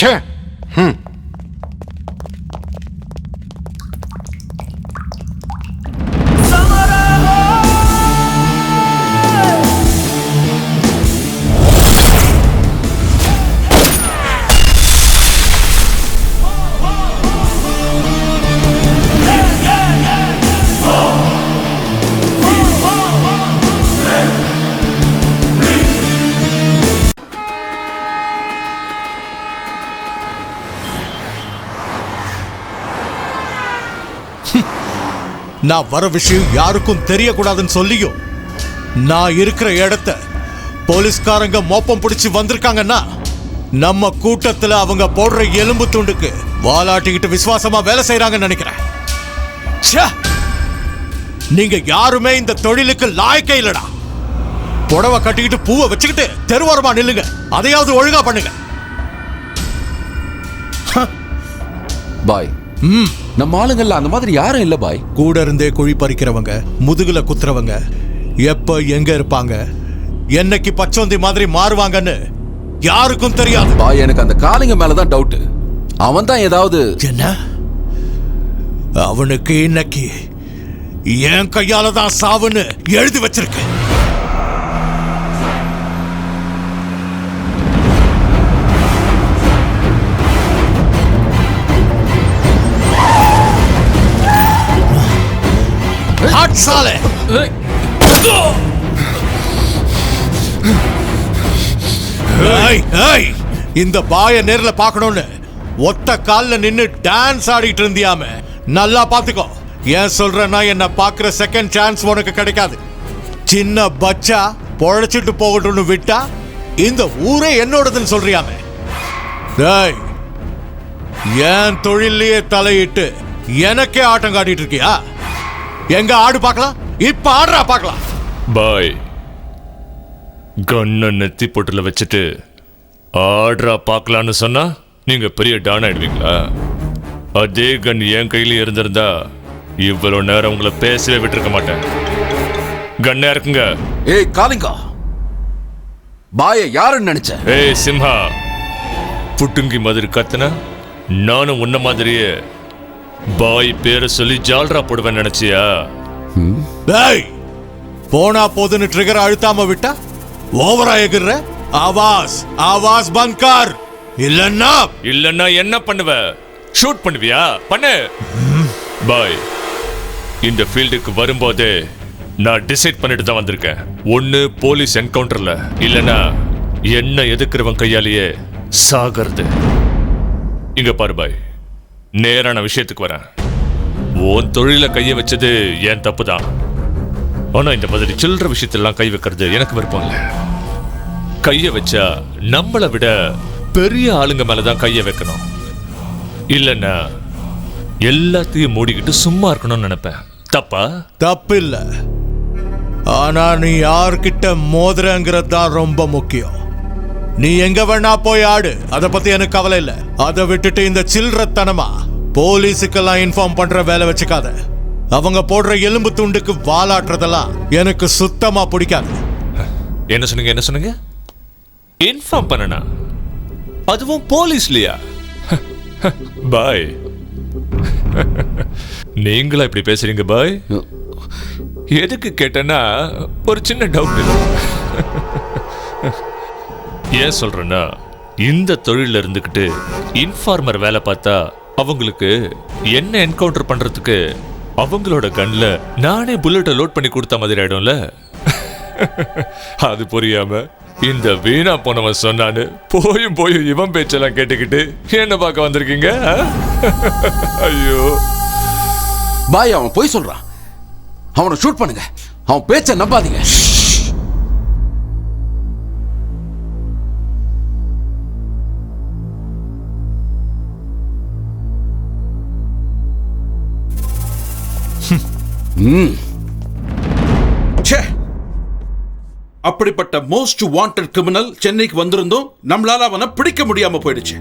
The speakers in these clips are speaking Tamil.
ச்சே. நான் வர விஷயம் யாருக்கும் தெரியக்கூடாதுன்னு சொல்லியும் நான் இருக்கிற இடத்த போலீஸ்காரங்க மோப்பம் பிடிச்சு வந்திருக்காங்கன்னா நம்ம கூட்டத்துல அவங்க போடுற எலும்பு துண்டுக்கு வாலாட்டிக்கிட்டு விசுவாசமா வேலை செய்யறாங்கன்னு நினைக்கிறேன். நீங்க யாருமே இந்த தொழிலுக்கு லாயக்கே இல்லடா. புடவை கட்டிக்கிட்டு பூவை வச்சுக்கிட்டு தெருவோரமா நில்லுங்க. அதையாவது ஒழுங்கா பண்ணுங்க. பாய், நம்ம ஆளுங்கள்ல அந்த மாதிரி யாரும் இல்ல பாய். கூட இருந்தே குழி பறிக்கிறவங்க, முதுகுல குத்துறவங்க எப்ப எங்க இருப்பாங்க, என்னைக்கு பச்சோந்தி மாதிரி மாறுவாங்கன்னு யாருக்கும் தெரியாது பாய். எனக்கு அந்த காளிங்க மேலதான் டவுட். அவன் தான் ஏதாவது. என்ன? அவனுக்கு இன்னைக்கு என் கையால தான் சாவுன்னு எழுதி வச்சிருக்கேன். சாலே இந்த பாய நேர்ல பார்க்கணும்னு ஒத்த கால்ல நின்னு டான்ஸ் ஆடிட்டு இருந்தியாமே, நல்லா பாத்துக்கோ. ஏன் சொல்றேன்னா என்ன பாக்குற செகண்ட் சான்ஸ் உனக்கு கிடைக்காது. சின்ன பச்சா பொழைச்சிட்டு போகட்டும்னு விட்டா இந்த ஊரே என்னோடதுன்னு சொல்றியாமே. ஏன் தொழிலையே தலையிட்டு எனக்கே ஆட்டம் காட்டிட்டு இருக்கியா? எங்க ஆடு பார்க்கலாம், இப்ப ஆடுறா பார்க்கலாம். பாய், கண்ண நெத்தி பொட்டுல வச்சுட்டு ஆடுறா பார்க்கலான்னு சொன்னா நீங்க பெரிய டான் ஆயிடுவீங்களா? அதே கன் என் கையில இருந்திருந்தா இவ்வளவு நேரம் உங்களை பேசவே விட்டுருக்க மாட்டேன். கண்ணா இருக்குங்க. ஏய் காளிங்கா, பாய யாருன்னு நினைச்ச? ஏய் சிம்ஹா, புட்டுங்கி மாதிரி கத்துன நானும் உன்ன மாதிரியே பாய் பேரை சொல்லி ஜால்ரா போடுவேன் நினைச்சியா? போனா போதுன்னு ட்ரிகர் அழுத்தாம விட்டா ஓவரா எகிற. ஆவாஸ் ஆவாஸ் பன்கார். இல்லன்னா என்ன பண்ணுவ? ஷூட் பண்ணுவியா? பண்ணு. பாய், இந்த ஃபீல்டுக்கு வரும்போதே நான் டிசைட் பண்ணிட்டு தான் வந்திருக்கேன். ஒன்னு போலீஸ் என்கவுண்டர்ல, இல்லனா என்ன எதுக்குறவன் கையாலேயே சாகிறது. இங்க பாரு பாய், நேரான விஷயத்துக்கு வரேன். உன் தொழில கைய வச்சது என் தப்பு தான். ஆனா இந்த மாதிரி சில்லற விஷயத்தெல்லாம் கை வைக்கிறது எனக்கு விருப்பம் இல்லை. கைய வச்சா நம்மளை விட பெரிய ஆளுங்க மேலதான் கைய வைக்கணும். இல்லன்னா எல்லாத்தையும் மூடிக்கிட்டு சும்மா இருக்கணும்னு நினைப்பேன். தப்பா? தப்பு இல்ல. ஆனா நீ யார்கிட்ட மோதிரங்கிறது தான் ரொம்ப முக்கியம். நீ எங்க வேணா போய் ஆடு, அத பத்தி எனக்கு கவலை இல்ல. அதை விட்டுட்டு இந்த சில்லறத்தனமா போலீஸுக்கெல்லாம் இன்ஃபார்ம் பண்ற வேலை வச்சுக்காத. அவங்க போடுற எலும்பு துண்டுக்கு வாலாட்டுறதெல்லாம் எனக்கு சுத்தமா பிடிக்காது. என்ன சொன்னீங்க? இன்ஃபார்ம் பண்ணனா? அதுவும் போலீஸ்லயா? பாய், நீங்களா இப்படி பேசுறீங்க பாய்? எதுக்கு கேட்டேன்னா ஒரு சின்ன டவுட். ஏன் சொல்றேன்னா, இந்த தொழில இருந்துகிட்டு இன்ஃபார்மர் வேலை பார்த்தா அவங்களுக்கு என்ன என்கவுண்டர் பண்றதுக்கு அவங்களோட கன்ல நானே புல்லட்டை லோட் பண்ணி கொடுத்த மாதிரி ஆயிடும்ல. அது புரியாம இந்த வீணா போனவன் சொன்னான்னு போயும் இவன் பேச்செல்லாம் கேட்டுக்கிட்டு என்ன பார்க்க வந்திருக்கீங்க? ஐயோ பாய், அவன் போய் சொல்றான். அவனை ஷூட் பண்ணுங்க. அவன் பேச்ச நம்பாதீங்க. அப்படிப்பட்ட மோஸ்ட் வாண்டட் கிரிமினல் சென்னைக்கு வந்திருந்தோம், நம்மளால அவனை பிடிக்க முடியாம போயிடுச்சு.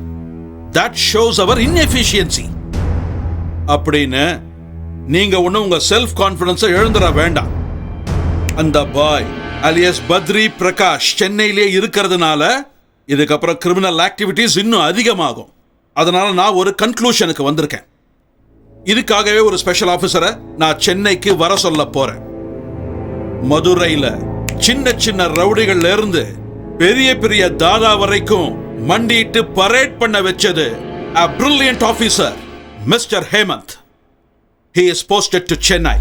That shows our inefficiency. அப்படின்னு நீங்க ஒண்ணு உங்க செல்ஃப் கான்ஃபிடன்ஸை இழந்துட வேண்டாம். அந்த பாய் அலியஸ் பத்ரி பிரகாஷ் சென்னையிலே இருக்கிறதுனால இதுக்கப்புறம் கிரிமினல் ஆக்டிவிட்டிஸ் இன்னும் அதிகமாகும். அதனால நான் ஒரு கன்க்ளூஷனுக்கு வந்திருக்கேன். இதுக்காகவே ஒரு ஸ்பெஷல் ஆபீசரை நான் சென்னைக்கு வர சொல்ல போறேன். மதுரையில சின்ன சின்ன ரவுடிகள்ல இருந்து பெரிய பெரிய தாதா வரைக்கும் மண்டிட்டு பரேட் பண்ண வச்சது a brilliant officer, Mr. Hemant. He is posted to Chennai.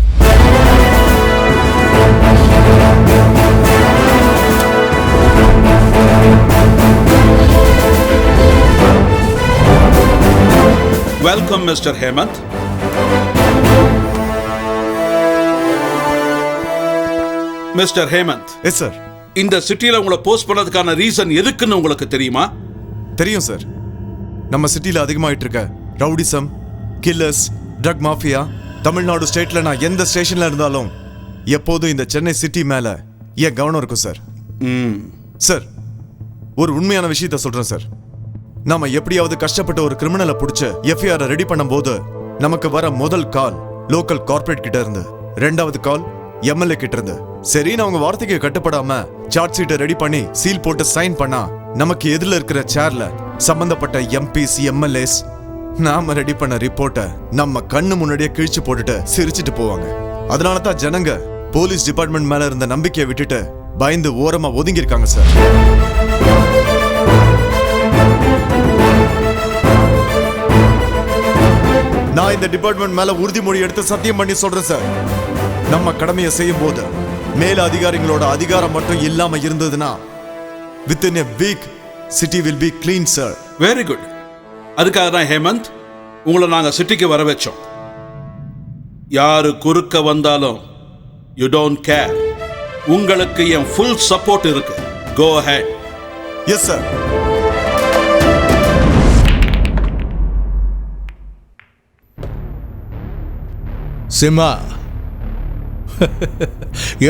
Welcome, Mr. Hemant. Mr. Hemant. Yes sir. இந்த சிட்டில உங்களை போஸ்ட் பண்ணதுக்கான ரீசன் எதுக்குன்னு உங்களுக்கு தெரியுமா? தெரியும் சார். நம்ம சிட்டியில் அதிகமாயிட்டு இருக்க rowdyism, killers, drug mafia, Tamil Nadu ஸ்டேட்ல நான் எந்த ஸ்டேஷன்ல இருந்தாலும் எப்போதும் இந்த சென்னை சிட்டி மேல என் கவனம் இருக்கும் சார். சார், ஒரு உண்மையான விஷயத்த சொல்றேன் சார். நாம எப்படியாவது கஷ்டப்பட்டு ஒரு கிரிமினலை பிடிச்ச எஃப்ஐஆர் ரெடி பண்ணும்போது நமக்கு வர முதல் கால் லோக்கல் கார்ப்பரேட் கிட்ட இருந்து, ரெண்டாவது கால் எம்எல்ஏ கிட்ட இருந்து. சரி, நான் உங்க வார்த்தைக்கு கட்டுப்படாம சார்ஜ் ஷீட்டை ரெடி பண்ணி சீல் போட்டு சைன் பண்ணா நமக்கு எதிரில் இருக்கிற சேர்ல சம்பந்தப்பட்ட எம்பிஸ், எம்எல்ஏஸ் நாம ரெடி பண்ண ரிப்போர்ட்டை நம்ம கண்ணு முன்னாடியே கிழிச்சு போட்டுட்டு சிரிச்சிட்டு போவாங்க. அதனால தான் ஜனங்க போலீஸ் டிபார்ட்மெண்ட் மேல இருந்த நம்பிக்கையை விட்டுட்டு பயந்து ஓரமா ஒதுங்கி இருக்காங்க சார். நான் இந்த டிபார்ட்மெண்ட் மேல உறுதிமொழி எடுத்து சத்தியம் பண்ணி சொல்றேன் சார். நம்ம கடமையை செய்யும் போது மேல அதிகாரிகளோட அதிகாரம் மட்டும் இல்லாம இருந்ததுன்னா within a week city will be clean sir. Very good. அதுக்காக தான் ஹேமந்த் உங்களை நாங்க சிட்டிக்கு வர வச்சோம். யாரு குறுக்க வந்தாலும் யூ டோன்ட் கேர். உங்களுக்கு என் ஃபுல் சப்போர்ட் இருக்கு. Go ahead. Yes sir. Simha,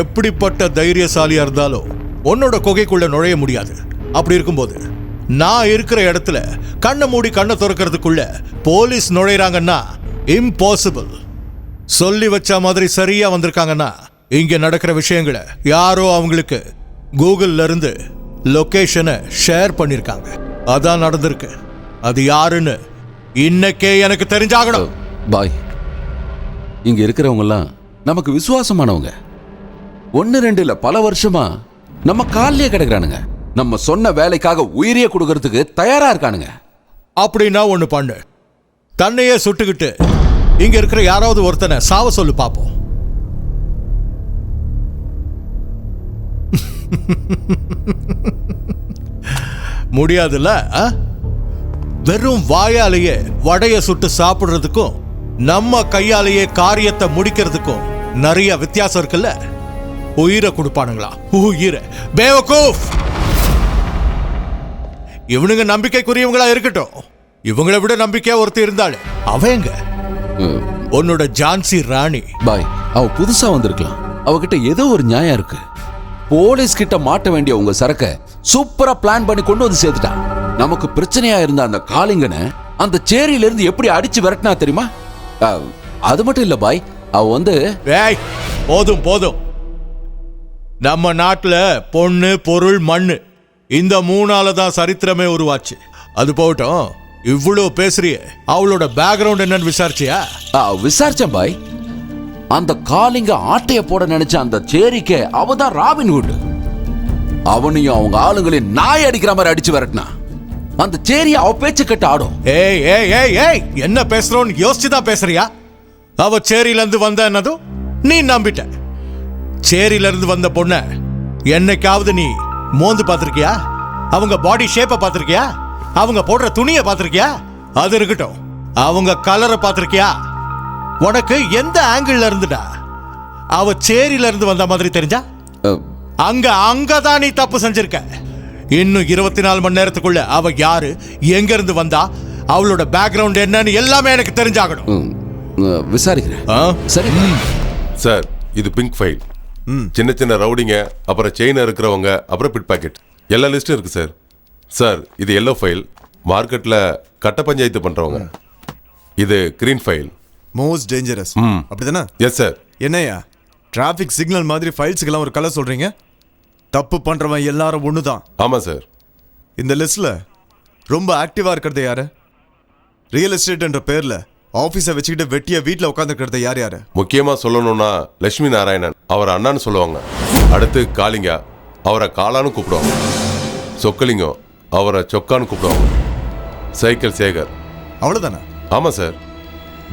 எப்படிப்பட்ட தைரியசாலியா இருந்தாலும் உன்னோட குகைக்குள்ள நுழைய முடியாது. அப்படி இருக்கும்போது நான் இருக்கிற இடத்துல கண்ணை மூடி கண்ணை திறக்கிறதுக்குள்ள போலீஸ் நுழைறாங்கன்னா இம்பாசிபிள். சொல்லி வச்ச மாதிரி சரியா வந்திருக்காங்கன்னா இங்க நடக்கிற விஷயங்களை யாரோ அவங்களுக்கு கூகுள்ல இருந்து லொகேஷனை ஷேர் பண்ணிருக்காங்க. அதான் நடந்திருக்கு. அது யாருன்னு இன்னைக்கே எனக்கு தெரிஞ்சாகணும். பாய், இங்க இருக்கிறவங்க எல்லாம் நமக்கு விசுவாசமானவங்க. 1-2 இல்ல, பல வருஷமா நம்ம காலிலே கிடக்குறானுங்க. நம்ம சொன்ன வேலைக்காக உயிரியே கொடுக்கறதுக்கு தயாரா இருக்கானுங்க. அப்படின்னா ஒண்ணு பண்ணு, தன்னையே சுட்டுக்கிட்டு இங்க இருக்கிற யாராவது ஒருத்தனை சாவ சொல்லு பாப்போம். முடியாதுல்ல? வெறும் வாயாலேயே வடைய சுட்டு சாப்பிடுறதுக்கும் நம்ம கையாலேயே காரியத்தை முடிக்கிறதுக்கும் நிறைய வித்தியாசம் இருக்குல்ல. உயிரை கொடுப்பானுங்களா? உயிரை பேவகூஃப். இவனுங்க நம்பிக்கைக்குரியவங்களா இருக்கட்டும், இவங்களை விட நம்பிக்கையா ஒருத்தர் இருந்தாள். அவங்க உன்னோட ஜான்சி ராணி. பாய், அவ புதுசா வந்திருக்கலாம். அவகிட்ட ஏதோ ஒரு நியாயம் இருக்கு. போலீஸ் கிட்ட மாட்ட வேண்டிய உங்க சரக்க சூப்பரா பிளான் பண்ணி கொண்டு வந்து சேர்த்துட்டா. நமக்கு பிரச்சனையா இருந்த அந்த காளிங்கனை அந்த சேரியில இருந்து எப்படி அடிச்சு விரட்டினா தெரியுமா? அது மட்டும் இல்ல பாய், அவ வந்து போதும் போதும். நம்ம நாட்டுல பொண்ணு, பொருள், மண்ணு இந்த 3ஆல தான் சரித்திரமே உருவாச்சு. அது போகட்டும், இவ்வளவு பேசுறிய, அவளோட பேக்ரவுண்ட் என்னன்னு விசாரிச்சியா? விசாரிச்சேன் பாய். அந்த காளிங்க ஆட்டைய போட நினைச்ச அந்த சேரிக்கு அவதான் ராபின்ஹுட். அவனையும் அவங்க ஆளுங்களையும் நாய் அடிக்கிற மாதிரி அடிச்சு விரட்டினா அந்த சேரி அவ பேச்சு கட்ட ஆடும். ஏய் ஏய் ஏய் ஏய், என்ன பேசுறோன்னு யோசிச்சுதான் பேசுறியா? அவ சேரியில இருந்து வந்த என்னதும் நீ நம்பிட்ட. சேரியில இருந்து வந்த பொண்ண என்னைக்காவது நீ மோந்து பாத்திருக்கியா? அவங்க பாடி ஷேப்பை பாத்திருக்கியா? அவங்க போடுற துணியை பாத்திருக்கியா? அது இருக்கட்டும், அவங்க கலரை பாத்திருக்கியா? உனக்கு எந்த ஆங்கிள் இருந்துடா அவ சேரியில இருந்து வந்த மாதிரி தெரிஞ்சா? அங்கதான் நீ தப்பு செஞ்சிருக்க. இன்னும் 24 மணி நேரத்துக்குள்ள அவ யாரு, எங்க இருந்து வந்தா, அவளோட பேக்ரவுண்ட் என்னன்னு எல்லாமே எனக்கு தெரிஞ்சாகணும். விசாரிக்கிறேன். சரி சார், இது பிங்க் ஃபைல். சின்ன சின்ன ரவுடிங்க, அப்புறம் செயின் இருக்கிறவங்க, அப்புறம் பிட் பாக்கெட் எல்லா லிஸ்டும் இருக்கு சார். சார், இது எல்லோ ஃபைல், மார்க்கெட்ல கட்ட பஞ்சாயத்து பண்றவங்க. இது கிரீன் ஃபைல், மோஸ்ட் டேஞ்சரஸ். அப்படிதானே? Yes sir. என்னையா டிராஃபிக் சிக்னல் மாதிரி ஃபைல்ஸுக்கெல்லாம் ஒரு கலர் சொல்றீங்க? தப்பு பண்றவன் எல்லாரும் ஒண்ணுதான். ஆமா சார். இந்த லிஸ்ட்ல ரொம்ப ஆக்டிவா இருக்கிறது யாரு? ரியல் எஸ்டேட் என்ற பேர்ல ஆபீஸை வச்சுக்கிட்டு வெட்டியா வீட்டில் உட்காந்துருக்கிறது யார் யாரு? முக்கியமா சொல்லணும்னா லட்சுமி நாராயணன், அவர் அண்ணான்னு சொல்லுவாங்க. அடுத்து காளிங்கா, அவரை காளான்னு கூப்பிடுவாங்க. சொக்கலிங்கம், அவரை சொக்கான்னு கூப்பிடுவாங்க. சைக்கிள் சேகர். அவ்வளவுதானே? ஆமா சார்.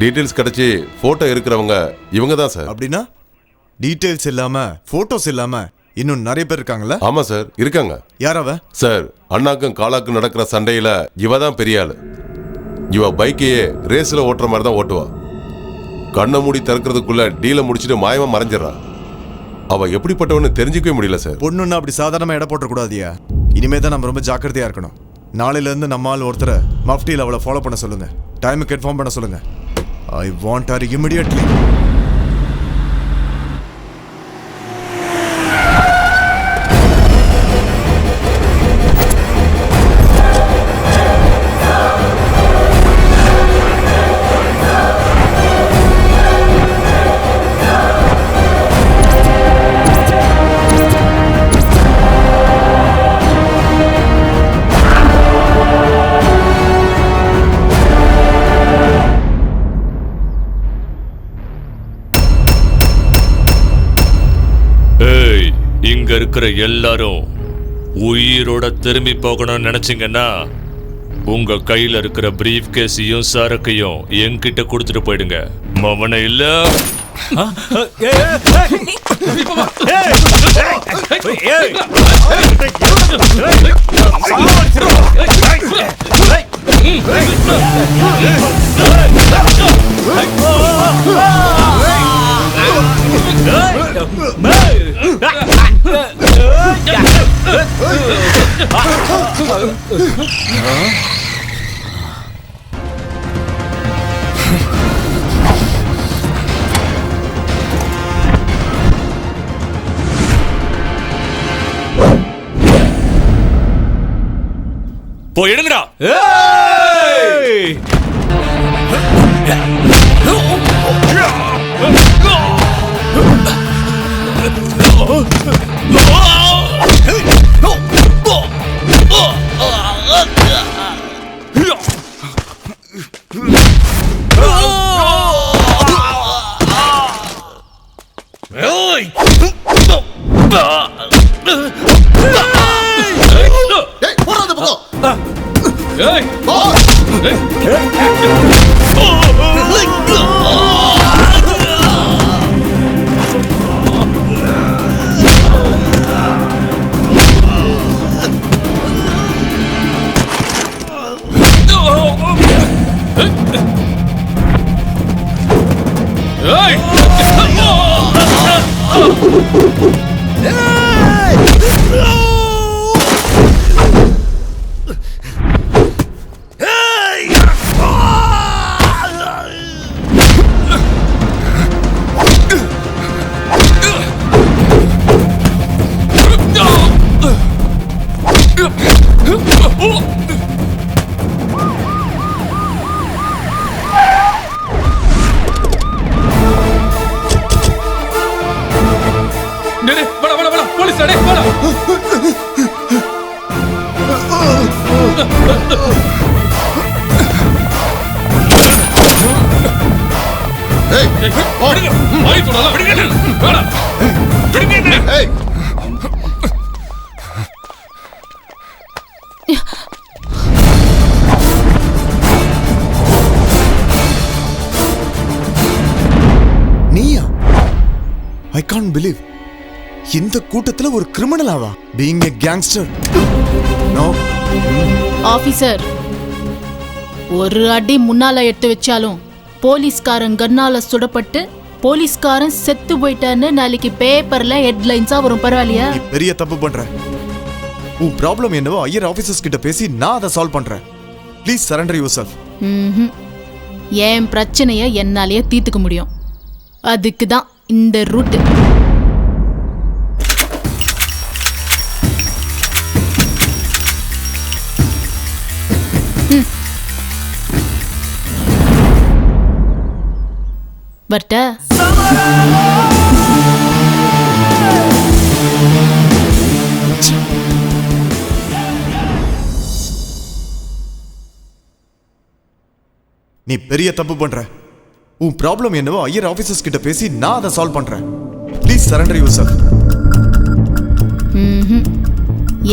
டீட்டெயில்ஸ் கிடைச்சி போட்டோ இருக்கிறவங்க இவங்க தான் சார். அப்படின்னா டீடைல்ஸ் இல்லாம போட்டோஸ் இல்லாம இன்னும் நிறைய பேர் இருக்காங்கல்ல? ஆமா சார், இருக்காங்க. யார் அவ? சார், அண்ணாக்கும் காளாக்கும் நடக்கிற சண்டையில இவ தான் பெரிய ஆளு. இவ பைக்கையே ரேஸ்ல ஓட்டுற மாதிரி தான் ஓட்டுவா. கண்ணை மூடி திறக்கிறதுக்குள்ள டீலை முடிச்சுட்டு மாயமா மறைஞ்சிடறா. அவ எப்படிப்பட்டவன்னு தெரிஞ்சுக்கவே முடியல சார். பொண்ணுன்னா அப்படி சாதாரணமா இட போட்ட கூடாதியா. இனிமே தான் நம்ம ரொம்ப ஜாக்கிரதையா இருக்கணும். நாளையில இருந்து நம்ம ஆள் ஒருத்தரை மஃப்டியில் அவளை ஃபாலோ பண்ண சொல்லுங்க. டைமுக்கு இன்ஃபார்ம் பண்ண சொல்லுங்க. I want her immediately. இங்க இருக்கிற எல்லாரும் உயிரோட திரும்பி போகணும்னு நினைச்சீங்கன்னா உங்க கையில இருக்கிற பிரீஃப் கேஸையும் சரக்கையும் என்கிட்ட கொடுத்துட்டு போயிடுங்க. மவனை இல்ல போய் எடுங்கடா. நீயா? I can't believe. இந்த கூட்டத்துல ஒரு கிரிமினலாவா? Being a gangster. No. Officer, ஒரு அடி முன்னால எடுத்து வச்சாலும் போலீஸ்காரன் கண்ணால சுடப்பட்டு போலீஸ்காரன் செத்து போயிட்டான்னு நாளைக்கு பேப்பர்ல ஹெட்லைன்ஸா வரும். பரவாயில்லையா? நீ பெரிய தப்பு பண்ற. உன் ப்ராப்ளம் என்னவோ ஐயர் ஆபீசர்ஸ் கிட்ட பேசி நான் அதை சால்வ் பண்றேன். Please surrender yourself. என் பிரச்சனைய என்னாலேயே தீர்த்துக்க முடியும். அதுக்கு தான் இந்த ரூட். வரட்டா? நீ பெரிய தப்பு பண்ற. உன் ப்ராப்ளம் என்னவோ ஐயர் ஆபீசர்ஸ் கிட்ட பேசி நான் அதை சால்வ் பண்றேன். Please surrender your.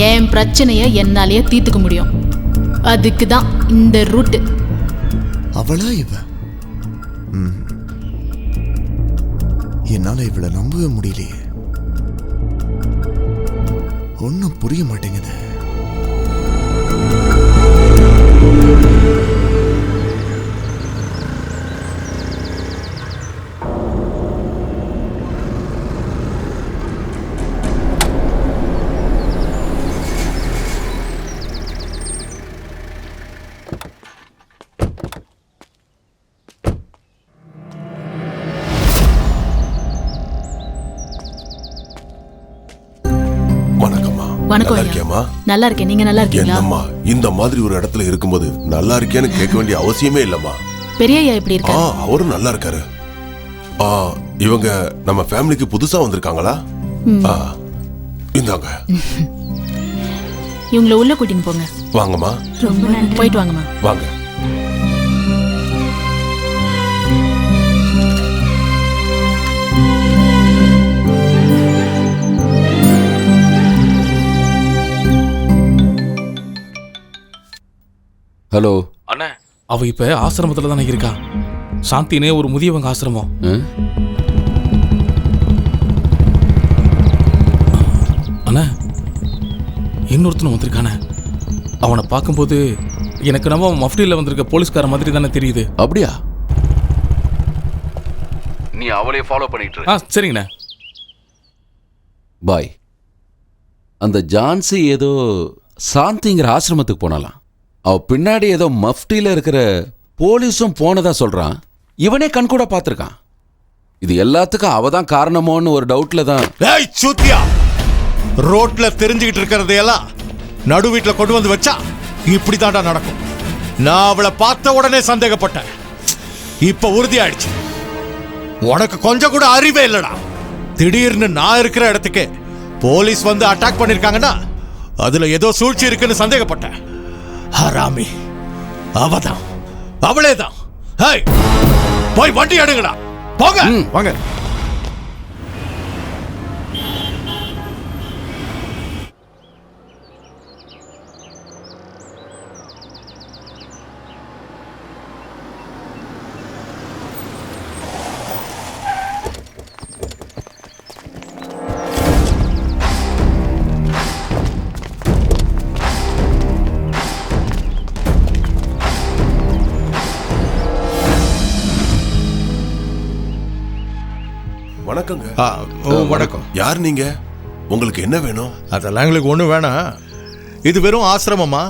என் பிரச்சனைய என்னாலேயே தீர்த்துக்க முடியும். அதுக்கு தான் இந்த ரூட். அவளா இவ? என்னால இவளை நம்பவே முடியலையே. ஒன்னும் புரிய மாட்டேங்குது. வணக்கம். நல்லா இருக்கியாமா? நல்லா இருக்கேன். நீங்க நல்லா இருக்கீங்களா? என்னம்மா இந்த மாதிரி ஒரு இடத்துல இருக்கும்போது நல்லா இருக்கேன்னு கேட்க வேண்டிய அவசியமே இல்லம்மா. பெரியய்யா எப்படி இருக்காரு? அவரும் நல்லா இருக்காரு. இவங்க நம்ம ஃபேமிலிக்கு புதுசா வந்திருக்காங்களா? இந்தாங்க. இவங்களை உள்ள கூட்டின்னு போங்க. வாங்கம்மா. ரொம்ப நன்றி. போயிட்டு வாங்கம்மா. வாங்க. ஹலோ அண்ணா, அவ இப்ப ஆசிரமத்துல தானே இருக்கா. சாந்தினே ஒரு முதியவங்க ஆசிரமம். அண்ணா, இன்னொருத்தனும் வந்திருக்கானே. அவனை பார்க்கும்போது எனக்கு நம்ம மஃப்டியில் வந்திருக்க போலீஸ்கார மாதிரி தானே தெரியுது. அப்படியா? நீ அவளையே ஃபாலோ பண்ணிட்டு. சரிங்கண்ணா. பாய். அந்த ஜான்சி ஏதோ சாந்திங்கிற ஆசிரமத்துக்கு போனாலாம். அவ பின்னாடி ஏதோ மஃப்டியில் இருக்கிற போலீஸும் போனதா சொல்றான். இவனே கண் கூட பார்த்திருக்கான். இது எல்லாத்துக்கும் அவ தான் காரணமோன்னு ஒரு டவுட்ல தான். ஏய் சூத்தியா, ரோட்ல தெரிஞ்சுக்கிட்டு இருக்கிறதையெல்லாம் நடு வீட்டுல கொண்டு வந்து வச்சா இப்படி தாண்டா நடக்கும். நான் அவளை பார்த்த உடனே சந்தேகப்பட்டேன். இப்ப உறுதியாயிடுச்சு. உனக்கு கொஞ்சம் கூட அறிவே இல்லடா. திடீர்னு நான் இருக்கிற இடத்துக்கு போலீஸ் வந்து அட்டாக் பண்ணிருக்காங்கன்னா அதுல ஏதோ சூழ்ச்சி இருக்குன்னு சந்தேகப்பட்டேன். ஹராமி அவதான், அவளேதான். போய் வண்டி எடுங்கடா. போங்க. வாங்க. வணக்கங்க. வணக்கம். யார் நீங்க? உங்களுக்கு என்ன வேணும்? அதெல்லாம் எங்களுக்கு ஒண்ணு வேணாம். இது வெறும் ஆசிரமமா,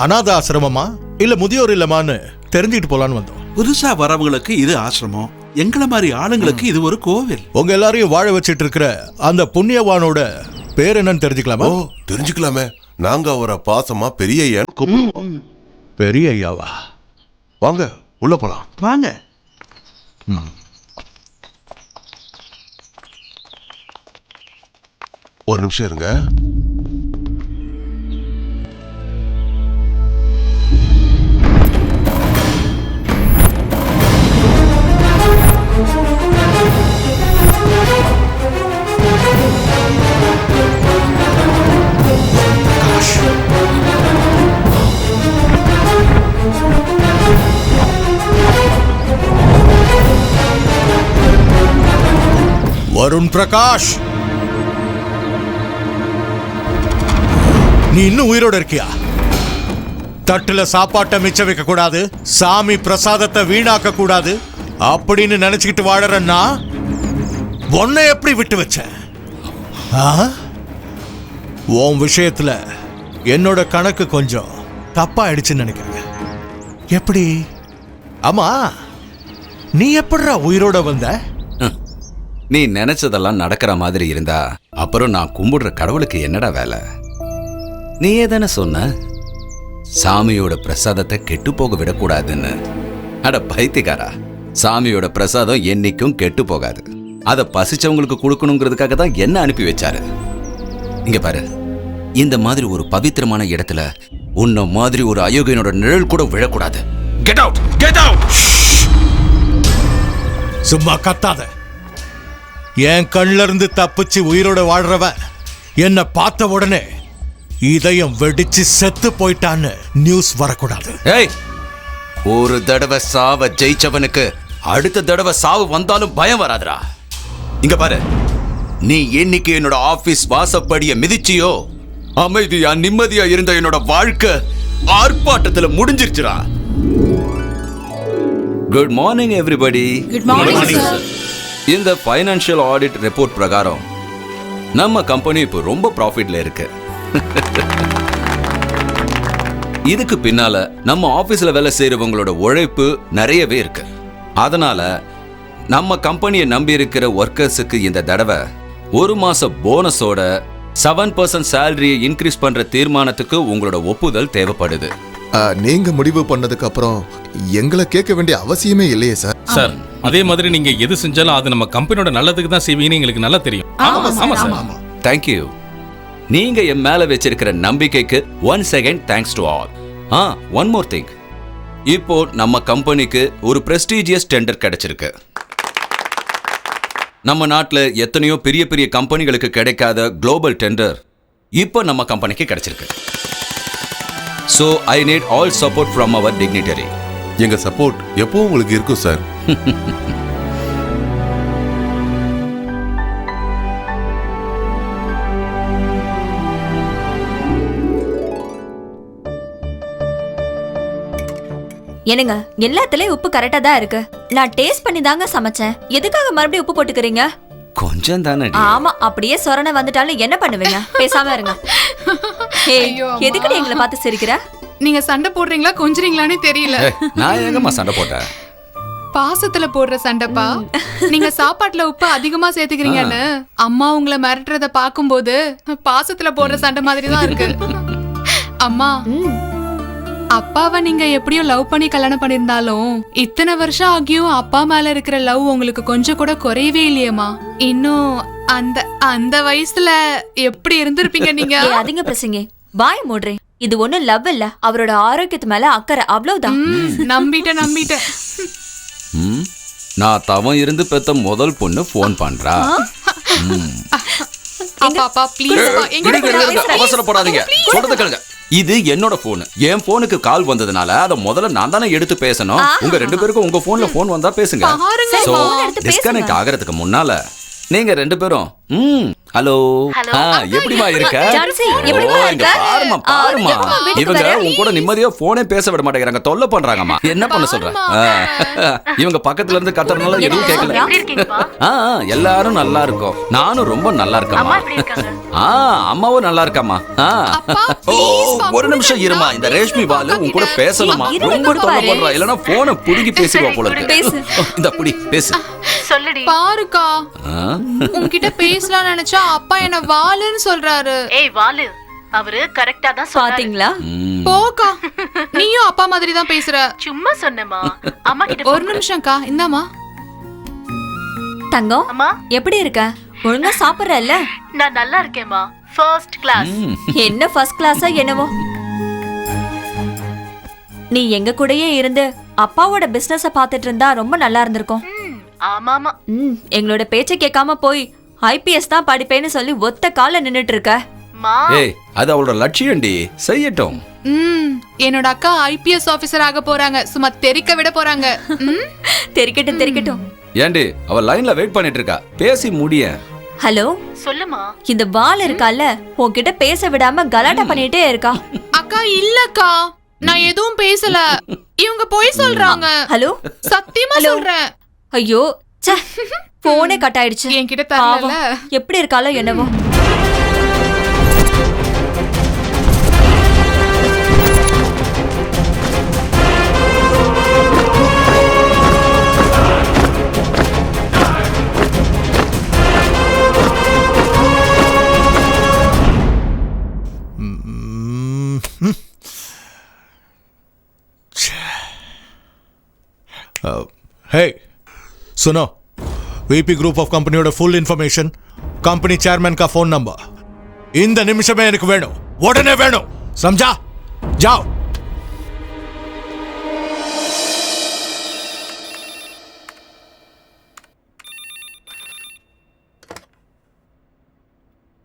அநாத ஆசிரமமா, இல்ல முதியோர் இல்லமான்னு தெரிஞ்சுட்டு போலான்னு வந்தோம். புதுசா வரவங்களுக்கு இது ஆசிரமம், எங்களை மாதிரி ஆளுங்களுக்கு இது ஒரு கோவில். உங்க எல்லாரையும் வாழ வச்சிட்டு இருக்கிற அந்த புண்ணியவானோட பேர் என்னன்னு தெரிஞ்சுக்கலாமா? தெரிஞ்சுக்கலாமே. நாங்க அவரை பாசமா பெரிய ஐயா. பெரிய ஐயாவா? வாங்க உள்ள போலாம். வாங்க. ஒரு நிமிஷம் இருங்க. வருண் பிரகாஷ், நீ இன்னும் உயிரோட இருக்கியா? தட்டுல சாப்பாட்டை மிச்சம் வைக்க கூடாது, சாமி பிரசாதத்தை வீணாக்க கூடாது அப்படின்னு நினைச்சுக்கிட்டு வாழறன்னா உன்னை எப்படி விட்டு வச்ச? உன் விஷயத்துல என்னோட கணக்கு கொஞ்சம் தப்பா ஆயிடுச்சுன்னு நினைக்கிறேன். எப்படி? ஆமா, நீ எப்படிடா உயிரோட வந்த? நீ நினைச்சதெல்லாம் நடக்கிற மாதிரி இருந்தா அப்புறம் நான் கும்பிடுற கடவுளுக்கு என்னடா வேலை? நீயே தானே சொன்ன சாமியோட பிரசாதத்தை கெட்டு போக விடக்கூடாதுன்னு. அட பைத்தியக்காரா, சாமியோட பிரசாதம் என்னைக்கும் கெட்டு போகாது. அதை பசிச்சவங்களுக்கு கொடுக்கணுங்கிறதுக்காக தான் என்ன அனுப்பி வச்சாரு. இங்க பாரு, இந்த மாதிரி ஒரு பவித்திரமான இடத்துல உன்ன மாதிரி ஒரு அயோக்கியனோட நிழல் கூட விழக்கூடாது. Get out, get out. சும்மா கத்தாத. என் கண்ல இருந்து தப்பிச்சு உயிரோட வாழ்றவன் என்ன பார்த்த உடனே இதயம் வெடிச்சு செத்து போயிட்டான்னு நியூஸ் வரக்கூடாது. ஏய், ஒரு தடவை சாவ ஜெயிச்சவனுக்கு அடுத்த தடவை சாவு வந்தாலும் பயம் வராதுடா. இங்க பாரு, நீ என்னைக்கு என்னோட ஆபீஸ் வாசப்படிய மிதிச்சியோ, அமைதியா நிம்மதியா இருந்த என்னோட வாழ்க்கை ஆர்ப்பாட்டத்துல முடிஞ்சிருச்சுடா. Good morning everybody. Good morning sir. இந்த ஃபைனான்சியல் ஆடிட் ரிப்போர்ட் பிரகாரம் நம்ம கம்பெனி இப்போ ரொம்ப ப்ராஃபிட்ல இருக்கு. இதுக்கு பின்னால நம்ம ஆபீஸ்ல வேலை செய்யறவங்களோட உழைப்பு நிறையவே இருக்கு. அதனால நம்ம கம்பெனியை நம்பி இருக்கிற ஒர்க்கர்ஸுக்கு இந்த தடவை ஒரு மாச போனஸோட 7% சேலரியை இன்க்ரீஸ் பண்ற தீர்மானத்துக்கு உங்களோட ஒப்புதல் தேவைப்படுது. நீங்க முடிவு பண்ணதுக்கு அப்புறம் எங்களை கேட்க வேண்டிய அவசியமே இல்லையே சார். சார், அதே மாதிரி நீங்க எது செஞ்சாலும் அது நம்ம கம்பெனியோட நல்லதுக்கு தான் செய்வீங்கன்னு எங்களுக்கு நல்லா தெரியும். ஆமா சார். தேங்க்யூ. நீங்க என் மேல வச்சிருக்கிற நம்பிக்கைக்கு once again thanks to all. One more thing. இப்போ நம்ம கம்பெனிக்கு ஒரு பிரஸ்டீஜியஸ் டெண்டர் கிடைச்சிருக்கு. நம்ம நாட்டுல எத்தனையோ பெரிய பெரிய கம்பெனிகளுக்கு கிடைக்காத குளோபல் டெண்டர் இப்போ நம்ம கம்பெனிக்கு கிடைச்சிருக்கு. So I need all support from our dignitary. எங்க சப்போர்ட் எப்பவும் உங்களுக்கு இருக்கும் சார். என்னங்க, எல்லாத்துலயும் உப்பு கரெக்டா தான் இருக்கு. நான் டேஸ்ட் பண்ணி தாங்க சமைச்சேன். எதுக்காக மறுபடியும் உப்பு போட்டுக்கிறீங்க? கொஞ்சம் தானே. ஆமா, அப்படியே சொரணை வந்துட்டாலும் என்ன பண்ணுவீங்க? பேசாம இருங்க. எதுக்கு எங்களை பார்த்து சிரிக்கிற? நீங்க சண்டை போடுறீங்களா கொஞ்சறீங்களானே தெரியல. நான் எங்கம்மா சண்டை போட்டேன்? பாசத்துல போடுற சண்டைப்பா. நீங்க சாப்பாட்டுல உப்பு அதிகமா சேர்த்துக்கிறீங்கன்னு அம்மா உங்களை மிரட்டுறத பாக்கும்போது பாசத்துல போடுற சண்டை மாதிரி தான் இருக்கு. அம்மா, அப்பாவை நீங்க எப்படியும் லவ் பண்ணி கல்யாணம் பண்ணிருந்தாலும் இத்தனை வருஷம் ஆகியும் அப்பா மேல இருக்கிற லவ் உங்களுக்கு கொஞ்சம் கூட குறையவே இல்லையேம்மா. இன்னும் அந்த அந்த வயசுல எப்படி இருந்திருப்பீங்க நீங்க? அதிக பிரசங்க, வாய மூடுறேன். இது ஒண்ணும் லவ் இல்ல, அவரோட ஆரோக்கியத்து மேல அக்கறை, அவ்வளவுதான். நம்பிட்டேன். நான் தவம் இருந்து பெத்த முதல் பொண்ணு போன் பண்றா. அவசரப்படாதீங்க, சொல்றத கேளுங்க. இது என்னோட போன். என் போனுக்கு கால் வந்ததுனால அத முதல்ல நான் தானே எடுத்து பேசணும். உங்க ரெண்டு பேருக்கும் உங்க போன்ல போன் வந்தா பேசுங்க. சோ டிஸ்கனெக்ட் ஆகிறதுக்கு முன்னால நீங்க ரெண்டு பேரும் ஹலோ, எப்படிமா இருக்க? பாருமா, இவங்க உங்க கூட நிம்மதியா போனே பேச விட மாட்டேங்கிறாங்க, தொல்லை பண்றாங்கம்மா. என்ன பண்ண சொல்ற? இவங்க பக்கத்துல இருந்து கத்துறதுனால எதுவும் கேட்கல. எல்லாரும் நல்லா இருக்கோம். நானும் ரொம்ப நல்லா இருக்கேம்மா. அம்மாவும் நல்லா இருக்காமா. ஒரு நிமிஷம் இருமா, இந்த ரேஷ்மி பாலு உன் கூட பேசணுமா? ரொம்ப தொல்லை பண்றா, இல்லன்னா போனை புடுங்கி பேசிடுவா போல இருக்கு. இந்த புடி பேசு. பாருக்கா, உன்கிட்ட பேசலாம் நினைச்சா அப்பா என்ன வாலுன்னு சொல்றாரு. ஏய் வாலு, அவரு கரெக்ட்டா தான் பாத்தீங்களா? போக்கா, நீயும் அப்பா மாதிரி தான் பேசுற. சும்மா சொன்னேமா. அம்மா கிட்ட ஒரு நிமிஷம்க்கா, இந்தாமா. தங்கம், அம்மா எப்படி இருக்க? ஒழுங்கா சாப்பிடுறல்ல? நான் நல்லா இருக்கேம்மா, ஃபர்ஸ்ட் கிளாஸ். என்ன ஃபர்ஸ்ட் கிளாஸா என்னவோ. நீ எங்க கூடயே இருந்து அப்பாவோட பிசினஸ பாத்துட்டு இருந்தா ரொம்ப நல்லா இருந்திருக்கும். ஆமாமா. எங்களோட பேச்ச கேட்காம போய் ஐபிஎஸ் தான் படிப்பேன்னு சொல்லி ஒத்த கால நின்னுட்டு இருக்க. ஏய், அது அவளோட லட்சியம்டி, செய்யட்டும். என்னோட அக்கா ஐபிஎஸ் ஆபீசர் ஆக போறாங்க. சும்மா தெரிக்க விட போறாங்க. தெரிக்கட்டும். ஏண்டி, அவ லைன்ல வெயிட் பண்ணிட்டு இருக்கா, பேசி முடிய. ஹலோ, சொல்லுமா. இந்த பால் இருக்கால, உன்கிட்ட பேச விடாம கலாட்டா பண்ணிட்டே இருக்கா. அக்கா இல்லக்கா, நான் எதுவும் பேசல. இவங்க போய் சொல்றாங்க. ஹலோ, சத்தியமா சொல்றேன். ஐயோ, போனே கட் ஆயிடுச்சு. என்கிட்ட தரல. எப்படி இருக்காளோ என்னவோ. Hey, सुनो, वीपी ग्रुप ऑफ कंपनियोட फुल इन्फॉर्मेशन, कंपनी चेयरमैन का फोन नंबर இந்த நிமிஷமே எனக்கு வேணும், உடனே வேணும், समझा? जाओ.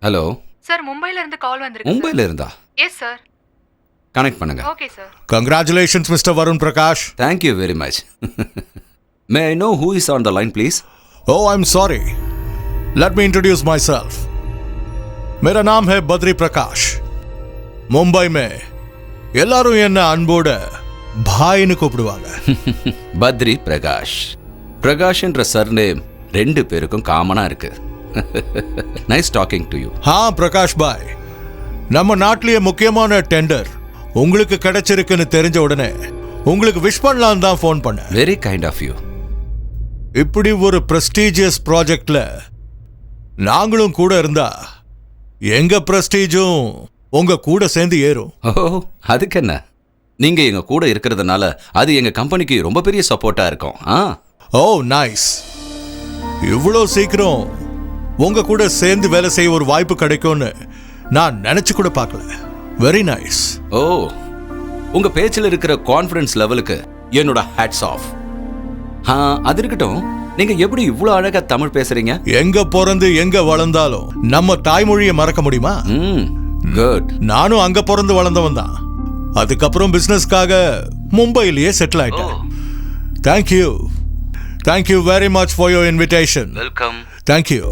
ஹலோ சார் மும்பைல இருந்து கால் வந்திருக்கு. மும்பைல இருந்தா? Yes sir. கனெக்ட் பண்ணுங்க. Okay sir. Congratulations mister Varun Prakash. Thank you very much. May I know who is on the line, please? Oh, I'm sorry. Let me introduce myself. मेरा नाम है बद्री प्रकाश. मुंबई में எல்லாரும் என்ன அன்போட பாய்னு கூப்பிடுவாங்க. பத்ரி பிரகாஷ். பிரகாஷ்ன்ற சர்நேம் ரெண்டு பேருக்கும் காமனா இருக்கு. Nice talking to you. हाँ பிரகாஷ் பாய், நம்ம நாட்டிலேயே முக்கியமான டெண்டர் உங்களுக்கு கிடைச்சிருக்குன்னு தெரிஞ்ச உடனே உங்களுக்கு விஷ் பண்ணலாம் தான் ஃபோன் பண்ணேன். Very kind of you. இப்படி ஒரு பிரஸ்டீஜியஸ் ப்ராஜெக்ட்ல நாங்களும் கூட இருந்தா எங்க பிரஸ்டீஜும் உங்க கூட சேர்ந்து ஏறும். ஓ, அதுக்கு என்ன, நீங்க எங்க கூட இருக்கிறதுனால அது எங்க கம்பெனிக்கு ரொம்ப பெரிய சப்போர்ட்டா இருக்கும். ஓ நைஸ். இவ்வளோ சீக்கிரம் உங்க கூட சேர்ந்து வேலை செய்ய ஒரு வாய்ப்பு கிடைக்கும்னு நான் நினைச்சு கூட பார்க்கல. Very nice. ஓ, உங்க பேச்சில் இருக்கிற கான்ஃபிடன்ஸ் லெவலுக்கு என்னோட ஹேட்ஸ் ஆஃப். அது இருக்கட்டும், நீங்க எப்படி இவ்வளவு அழகா தமிழ் பேசுறீங்க? எங்க பிறந்து எங்க வளர்ந்தாலும் நம்ம தாய்மொழியை மறக்க முடியுமா? குட். நானும் அங்க பிறந்து வளர்ந்தவன் தான். அதுக்கப்புறம் பிசினஸ்க்காக மும்பையிலேயே செட்டில் ஆயிட்டேன். Thank you. Thank you very much for your invitation. Welcome. Thank you.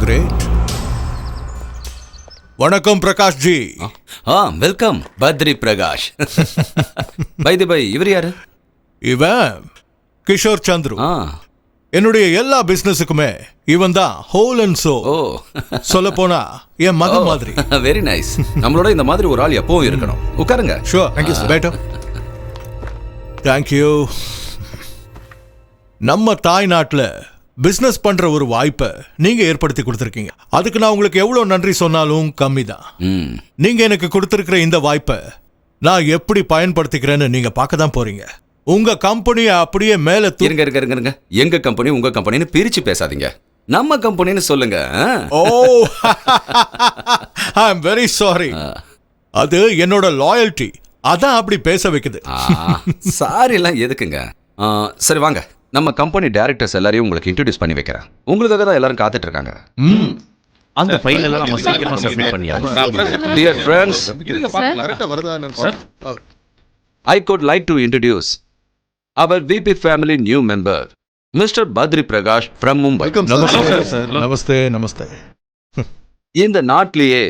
Great. வணக்கம் Prakash ji. Welcome Badri Prakash. By the by, இவர் யாரு? இவன் கிஷோர் சந்துரு. என்னுடைய எல்லா பிசினஸுக்குமே இவன் தான் ஹோல் அண்ட் சோ. சொல்ல போனா என் மகன் மாதிரி. Very nice. நம்மளோட இந்த மாதிரி ஒரு ஆள் எப்பவும் இருக்கணும். உட்காருங்க. ஷூர். Thank you sir. பேட்டோ. தேங்க்யூ. நம்ம தாய் நாட்டில் பிசினஸ் பண்ற ஒரு வாய்ப்பை நீங்க ஏற்படுத்தி கொடுத்துருக்கீங்க. அதுக்கு நான் உங்களுக்கு எவ்வளவு நன்றி சொன்னாலும் கம்மி தான். நீங்க எனக்கு கொடுத்திருக்கிற இந்த வாய்ப்பை நான் எப்படி பயன்படுத்திக்கிறேன்னு நீங்க பார்க்க தான் போறீங்க. உங்க கம்பெனியை அப்படியே மேல இருங்க. எங்க கம்பெனி உங்க கம்பெனின்னு பிரிச்சு பேசாதீங்க. நம்ம கம்பெனின்னு சொல்லுங்க. ஓ, ஐ அம் வெரி சாரி. அது என்னோட லாயல்டி அதான் அப்படி பேச வைக்குது. சாரி எல்லாம் எதுக்குங்க? சரி வாங்க, நம்ம கம்பெனி டைரக்டர்ஸ் எல்லாரையும் உங்களுக்கு இன்ட்ரோடியூஸ் பண்ணி வைக்கிறேன். உங்களுக்காக தான் எல்லாரும் காத்துட்டு இருக்காங்க. அந்த ஃபைல் எல்லாம் நம்ம சீக்கிரமா சப்மிட் பண்ணியாச்சு. Dear friends, I could like to introduce our VP family new member, Mr. Badri Prakash from Mumbai. நமஸ்தே. நமஸ்தே. இந்த நாட்டிலேயே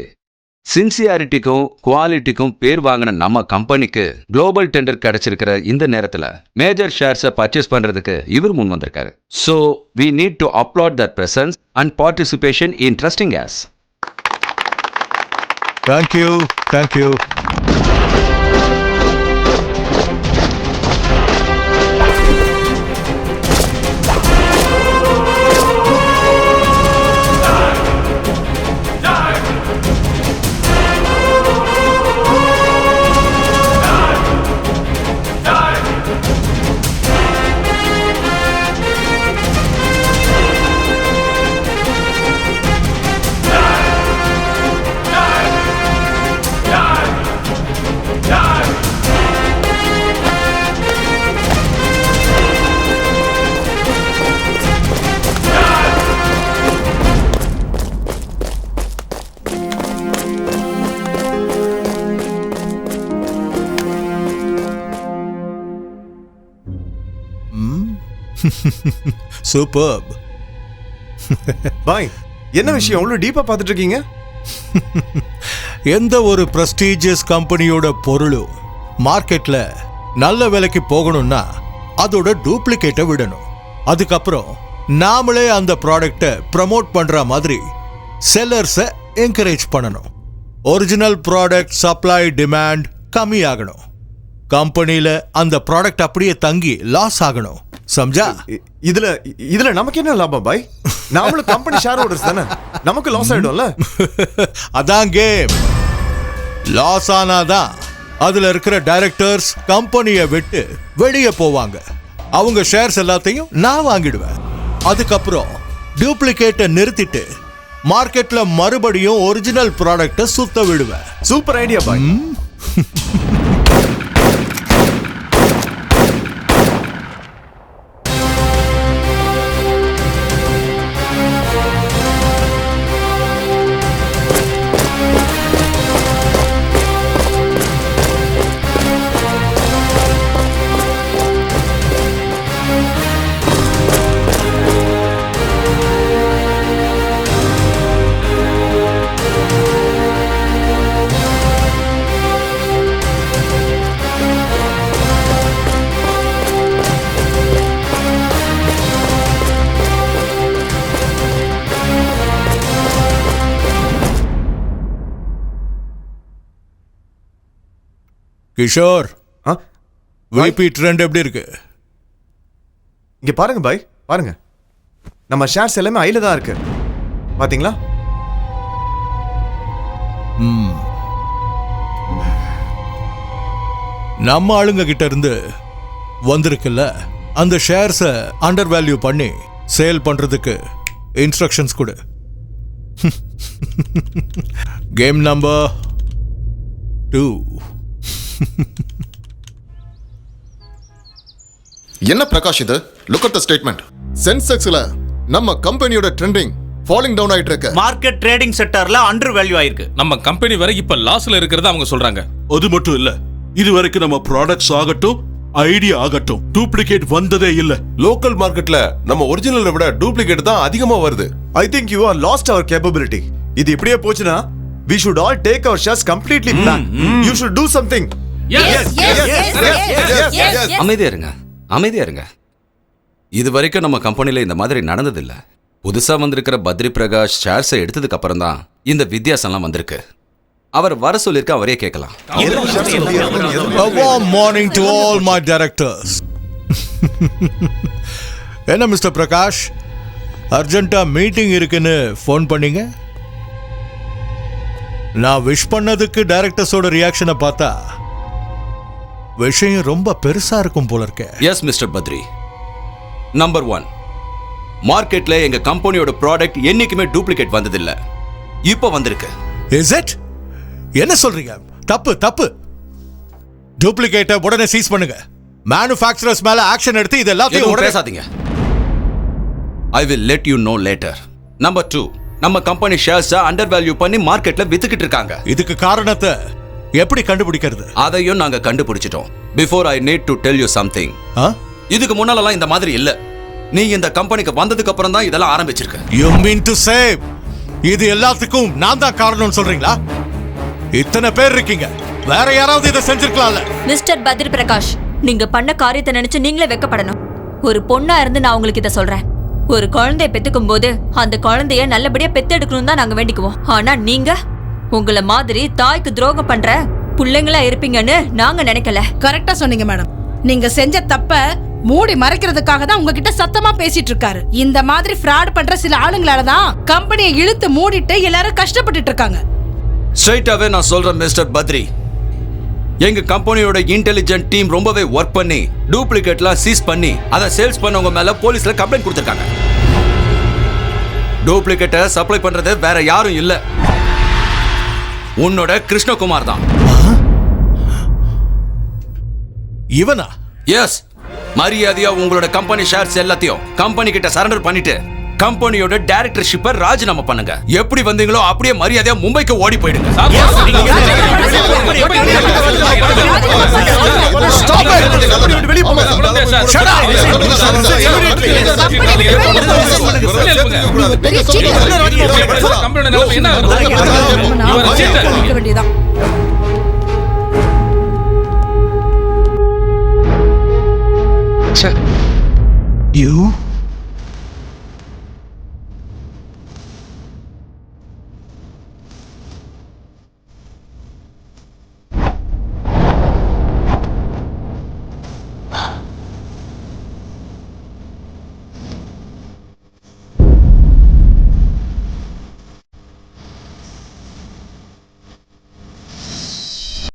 சின்சியாரிட்டிக்கும் குவாலிட்டிக்கும் பேர் வாங்கின நம்ம கம்பெனிக்கு குளோபல் டெண்டர் கிடைச்சிருக்கிற இந்த நேரத்தில் மேஜர் ஷேர்ஸை பர்ச்சேஸ் பண்றதுக்கு இவர் முன் வந்திருக்காரு. So we need to applaud that presence and participation in trusting us. Thank you. Thank you. Superb. பாய், என்ன விஷயம் அவ்வளவு டீப்பா பார்த்துட்டு இருக்கீங்க? எந்த ஒரு பிரஸ்டீஜியஸ் கம்பெனியோட பொருளும் மார்க்கெட்ல நல்ல விலைக்கு போகணும்னா அதோட டூப்ளிகேட்டை விடணும். அதுக்கப்புறம் நாமளே அந்த ப்ராடக்டை ப்ரமோட் பண்ற மாதிரி செல்லர்ஸை என்கரேஜ் பண்ணணும். ஒரிஜினல் ப்ராடக்ட் சப்ளை டிமாண்ட் கம்மியாகணும். கம்பெனியில அந்த ப்ராடக்ட் அப்படியே தங்கி லாஸ் ஆகணும். சம்ஜா? இதுல நமக்கு என்ன லாபம் பாய்? நாமளும் கம்பெனி ஷேர் ஹோல்டர்ஸ் தானே, நமக்கு லாஸ் ஆயிடும்ல. அதான் கேம். லாஸ் ஆனாதான் அதுல இருக்கிற டைரக்டர்ஸ் கம்பெனியை விட்டு வெளியே போவாங்க. அவங்க ஷேர்ஸ் எல்லாத்தையும் நான் வாங்கிடுவேன். அதுக்கப்புறம் டூப்ளிகேட்டை நிறுத்திட்டு மார்க்கெட்ல மறுபடியும் ஒரிஜினல் ப்ராடக்டை சுத்த விடுவேன். சூப்பர் ஐடியா பாய். கிஷோர், விபி ட்ரெண்ட் எப்படி இருக்கு? இங்க பாருங்க பாய், பாருங்க. நம்ம ஷேர்ஸ் எல்லாமே ஐல தான் இருக்கு. பாத்தீங்களா? நம்ம ஆளுங்க கிட்ட இருந்து வந்திருக்குல்ல அந்த ஷேர்ஸை அண்டர் வேல்யூ பண்ணி சேல் பண்றதுக்கு இன்ஸ்ட்ரக்ஷன்ஸ் கொடு. Game number 2. என்ன பிரகாஷ் இது? Look at the statement. சென்செக்ஸ்ல நம்ம கம்பெனியோட ட்ரெண்டிங் ஃபாலிங் டவுன் ஆயிட்டு இருக்கு. மார்க்கெட் ட்ரேடிங் செக்டார்ல அண்டர் வேல்யூ ஆயிருக்கு. நம்ம கம்பெனி வரை இப்ப லாஸ்ல இருக்கிறத அவங்க சொல்றாங்க. அது மட்டும் இல்ல, இது வரைக்கும் நம்ம ப்ராடக்ட்ஸ் ஆகட்டும் ஐடியா ஆகட்டும் டூப்ளிகேட் வந்ததே இல்ல. லோக்கல் மார்க்கெட்ல நம்ம ஒரிஜினலை விட டூப்ளிகேட் தான் அதிகமா வருது. I think you are lost our capability. இது இப்படியே போச்சுனா we should all take our shares completely back. You should do something. அமைதியா இருங்க, அமைதியா இருங்க. இது வரைக்கும் நம்ம கம்பெனில இந்த மாதிரி நடந்ததில்ல. புதுசா வந்திருக்கிற பத்ரி பிரகாஷ் ஷேர்ஸை எடுத்ததுக்கு அப்புறம் தான் இந்த வித்தியாசம்லாம் வந்திருக்கு. அவர் வர சொல்லிருக்க, அவரே கேட்கலாம். A warm morning to all my directors. என்ன மிஸ்டர் பிரகாஷ், அர்ஜென்ட்டா மீட்டிங் இருக்குன்னு ஃபோன் பண்ணீங்க? நான் விஷ் பண்ணதுக்கு டைரக்டர்ஸோட ரியாக்ஷனை பார்த்தா விஷயம் ரொம்ப பெருசா இருக்கும் போல இருக்க. S mister Badri. நம்பர் 1, மார்க்கெட்ல எங்க கம்பெனியோட ப்ராடக்ட் என்னைக்குமே டூப்ளிகேட் வந்ததில்ல. இப்போ வந்திருக்கு. Is it? என்ன சொல்றீங்க? தப்பு தப்பு. டூப்ளிகேட்டை உடனே சீஸ் பண்ணுங்க. மேனுஃபேக்சரர்ஸ் மேல ஆக்ஷன் எடுத்து இது எல்லாத்தையும் உடனே பேசாதீங்க. I will let you know later. Number 2, நம்ம கம்பெனி ஷேர்ஸை அண்டர் வேல்யூ பண்ணி மார்க்கெட்ல வித்துக்கிட்டு இருக்காங்க. இதுக்கு காரணத்தை எப்படி கண்டுபிடிக்கிறது? அதையும் நாங்க கண்டுபிடிச்சிட்டோம். Before I need to tell you something. இதுக்கு முன்னாலலாம் இந்த மாதிரி இல்ல. நீ இந்த கம்பெனிக்கு வந்ததுக்கு அப்புறம் தான் இதெல்லாம் ஆரம்பிச்சிருக்கு. You mean to say இது எல்லாத்துக்கும் நான் தான் காரணம்னு சொல்றீங்களா? இத்தனை பேர் இருக்கீங்க, வேற யாராவது இதை செஞ்சிருக்கலாம்ல? மிஸ்டர் பத்ரி பிரகாஷ், நீங்க பண்ண காரியத்தை நினைச்சு நீங்களே வெட்கப்படணும். ஒரு பொண்ணா இருந்து நான் உங்களுக்கு இதை சொல்றேன். ஒரு குழந்தைய பெத்துக்கும் போது அந்த குழந்தைய நல்லபடியா பெத்தெடுக்கணும் தான் நாங்க வேண்டிக்குவோம். ஆனா நீங்க உங்களை மாதிரி தாய்க்கு துரோகம் பண்ற பிள்ளைங்களா இருப்பீங்கன்னு நாங்க நினைக்கல. கரெக்டா சொன்னீங்க மேடம். நீங்க செஞ்ச தப்ப மூடி மறைக்கிறதுக்காக தான் உங்ககிட்ட சத்தமா பேசிட்டு இருக்காரு. இந்த மாதிரி ஃப்ராட் பண்ற சில ஆளுங்களால தான் கம்பெனியை இழுத்து மூடிட்டு எல்லாரும் கஷ்டப்பட்டுட்டு இருக்காங்க. ஸ்ட்ரைட்டாவே நான் சொல்றேன் மிஸ்டர் பத்ரி, எங்க கம்பெனியோட இன்டெலிஜென்ட் டீம் ரொம்பவே ஒர்க் பண்ணி டூப்ளிகேட்லாம் சீஸ் பண்ணி அதை சேல்ஸ் பண்ணவங்க மேல போலீஸ்ல கம்ப்ளைண்ட் கொடுத்திருக்காங்க. டூப்ளிகேட்டை சப்ளை பண்றது வேற யாரும் இல்ல, உன்னோட கிருஷ்ணகுமார் தான். இவனா? எஸ். மரியாதையா உங்களோட கம்பெனி ஷேர்ஸ் எல்லாத்தையும் கம்பெனி கிட்ட சரண்டர் பண்ணிட்டு கம்பெனியோட டைரக்டர்ஷிப்பை ராஜினாமா பண்ணுங்க. எப்படி வந்தீங்களோ அப்படியே மரியாதையா மும்பைக்கு ஓடி போயிடுங்க. வேண்டியதான். You